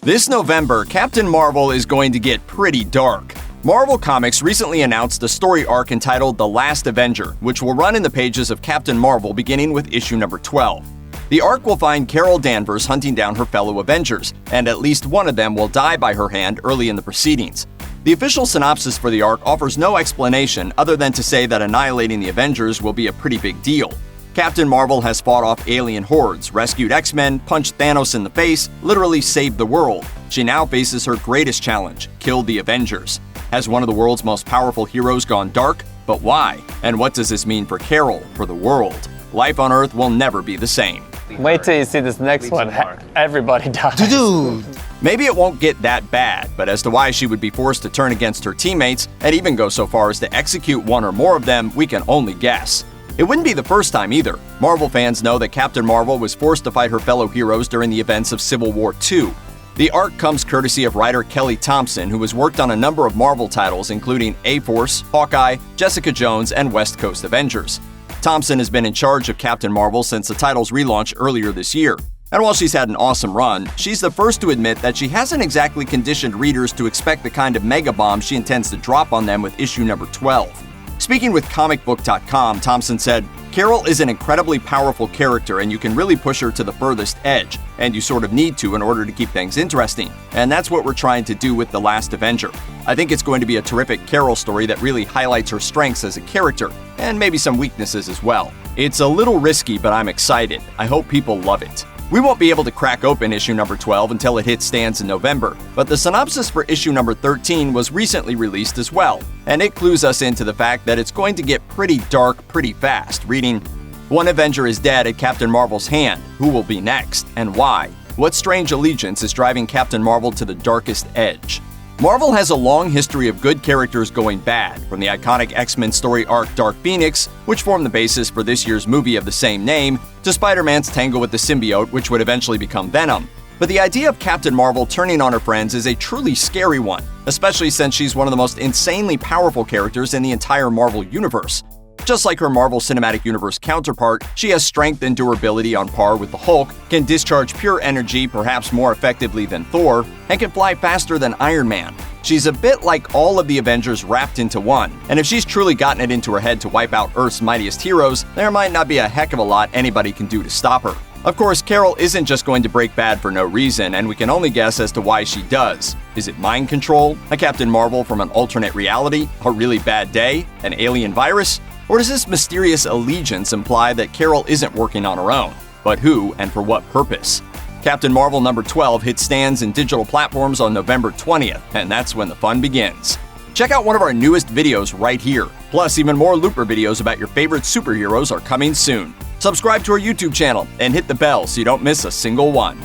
This November, Captain Marvel is going to get pretty dark. Marvel Comics recently announced a story arc entitled The Last Avenger, which will run in the pages of Captain Marvel beginning with issue number 12. The arc will find Carol Danvers hunting down her fellow Avengers, and at least one of them will die by her hand early in the proceedings. The official synopsis for the arc offers no explanation other than to say that annihilating the Avengers will be a pretty big deal. Captain Marvel has fought off alien hordes, rescued X-Men, punched Thanos in the face, literally saved the world. She now faces her greatest challenge: kill the Avengers. Has one of the world's most powerful heroes gone dark? But why? And what does this mean for Carol, for the world? Life on Earth will never be the same. Wait till you see this next one. Everybody dies. Dude. Maybe it won't get that bad, but as to why she would be forced to turn against her teammates, and even go so far as to execute one or more of them, we can only guess. It wouldn't be the first time either. Marvel fans know that Captain Marvel was forced to fight her fellow heroes during the events of Civil War II. The arc comes courtesy of writer Kelly Thompson, who has worked on a number of Marvel titles including A-Force, Hawkeye, Jessica Jones, and West Coast Avengers. Thompson has been in charge of Captain Marvel since the title's relaunch earlier this year. And while she's had an awesome run, she's the first to admit that she hasn't exactly conditioned readers to expect the kind of mega bomb she intends to drop on them with issue number 12. Speaking with comicbook.com, Thompson said, "Carol is an incredibly powerful character and you can really push her to the furthest edge, and you sort of need to in order to keep things interesting. And that's what we're trying to do with The Last Avenger. I think it's going to be a terrific Carol story that really highlights her strengths as a character, and maybe some weaknesses as well. It's a little risky, but I'm excited. I hope people love it." We won't be able to crack open issue number 12 until it hits stands in November, but the synopsis for issue number 13 was recently released as well, and it clues us into the fact that it's going to get pretty dark pretty fast, reading, "One Avenger is dead at Captain Marvel's hand. Who will be next, and why? What strange allegiance is driving Captain Marvel to the darkest edge?" Marvel has a long history of good characters going bad, from the iconic X-Men story arc Dark Phoenix, which formed the basis for this year's movie of the same name, to Spider-Man's tangle with the symbiote, which would eventually become Venom. But the idea of Captain Marvel turning on her friends is a truly scary one, especially since she's one of the most insanely powerful characters in the entire Marvel universe. Just like her Marvel Cinematic Universe counterpart, she has strength and durability on par with the Hulk, can discharge pure energy perhaps more effectively than Thor, and can fly faster than Iron Man. She's a bit like all of the Avengers wrapped into one, and if she's truly gotten it into her head to wipe out Earth's mightiest heroes, there might not be a heck of a lot anybody can do to stop her. Of course, Carol isn't just going to break bad for no reason, and we can only guess as to why she does. Is it mind control? A Captain Marvel from an alternate reality? A really bad day? An alien virus? Or does this mysterious allegiance imply that Carol isn't working on her own? But who and for what purpose? Captain Marvel number 12 hits stands in digital platforms on November 20th, and that's when the fun begins. Check out one of our newest videos right here. Plus, even more Looper videos about your favorite superheroes are coming soon. Subscribe to our YouTube channel and hit the bell so you don't miss a single one.